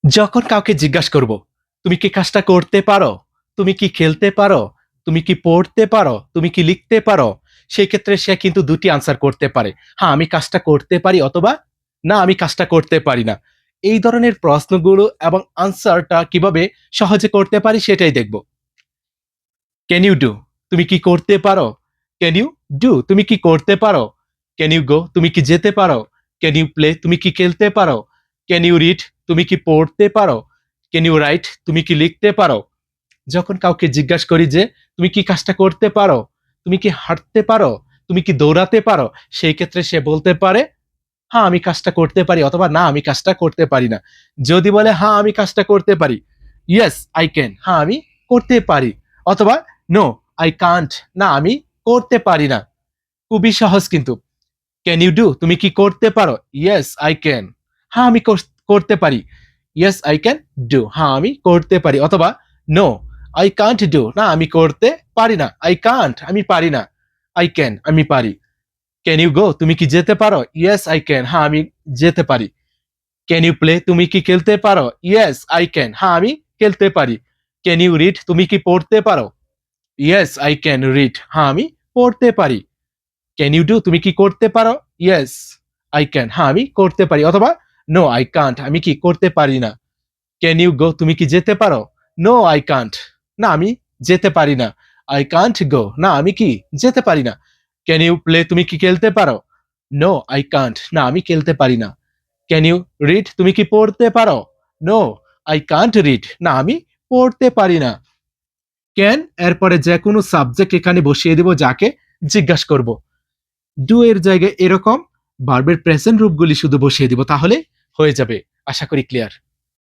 যখন কাউকে জিজ্ঞাসা করব, "তুমি কি কাজটা করতে পারো? তুমি কি খেলতে পারো? তুমি কি পড়তে পারো? তুমি কি লিখতে পারো?" সেই ক্ষেত্রে সে কিন্তু ২ টি আনসার করতে পারে। "হ্যাঁ, আমি কাজটা করতে পারি" অথবা "না, আমি কাজটা করতে পারি না।" এই ধরনের প্রশ্নগুলো এবং আনসারটা কিভাবে সহজে করতে পারি সেটাই দেখব। Can you do? তুমি কি করতে পারো? Can you do? তুমি কি করতে পারো? Can you go? তুমি কি যেতে পারো? Can you play? তুমি কি খেলতে পারো? Can you read? তুমি কি পড়তে পারো? Can you write? তুমি কি লিখতে পারো? যখন কাউকে জিজ্ঞাসা করি যে, "তুমি কি কাজটা করতে পারো? তুমি কি হাঁটতে পারো? তুমি কি দৌড়াতে পারো?" সেই ক্ষেত্রে সে বলতে পারে, "হ্যাঁ, আমি কাজটা করতে পারি" অথবা "না, আমি কাজটা করতে পারি না।" যদি বলে, "হ্যাঁ, আমি কাজটা করতে পারি।" "ইয়েস, আই ক্যান" হ্যাঁ, আমি করতে পারি। অথবা "নো, আই কান্ট" না, আমি করতে পারি না। খুবই সহজ কিন্তু। "Can you do?" তুমি কি করতে পারো? "ইয়েস, আই ক্যান" হ্যাঁ, আমি করতে পারি। "ইয়েস, আই ক্যান ডু" হ্যাঁ, আমি করতে পারি। অথবা "নো, আই কান্ট ডু" না, আমি করতে পারি না। "আই কান্ট" আমি পারি না। "আই ক্যান" আমি পারি। "Can you go?" তুমি কি যেতে পারো? "ইয়েস, আই ক্যান" হ্যাঁ, আমি যেতে পারি। "Can you play?" তুমি কি খেলতে পারো? "ইয়েস, আই ক্যান" হ্যাঁ, আমি খেলতে পারি। "Can you read?" তুমি কি পড়তে পারো? "ইয়েস, আই ক্যান রিড" হ্যাঁ, আমি পড়তে পারি। "Can you do?" তুমি কি করতে পারো? "ইয়েস, আই ক্যান" হ্যাঁ, আমি করতে পারি। অথবা "নো, আই কান্ট" আমি কি করতে পারি না। "Can you go?" তুমি কি যেতে পারো? "নো, আই কান্ট" না, আমি যেতে পারি না। "আই কান্ট গো" না, আমি কি যেতে পারি না। "Can you play?" তুমি কি খেলতে পারো? "নো, আই কান্ট" না, আমি খেলতে পারি না। "Can you read?" তুমি কি পড়তে পারো? "নো, আই কান্ট রিড" না, আমি পড়তে পারি না। ক্যান এরপরে যেকোনো সাবজেক্ট এখানে বসিয়ে দিব যাকে জিজ্ঞাসা করব। ডু এর জায়গায় এরকম ভার্বের প্রেজেন্ট রূপগুলি শুধু বসিয়ে দিব, তাহলে হয়ে যাবে। আশা করি ক্লিয়ার।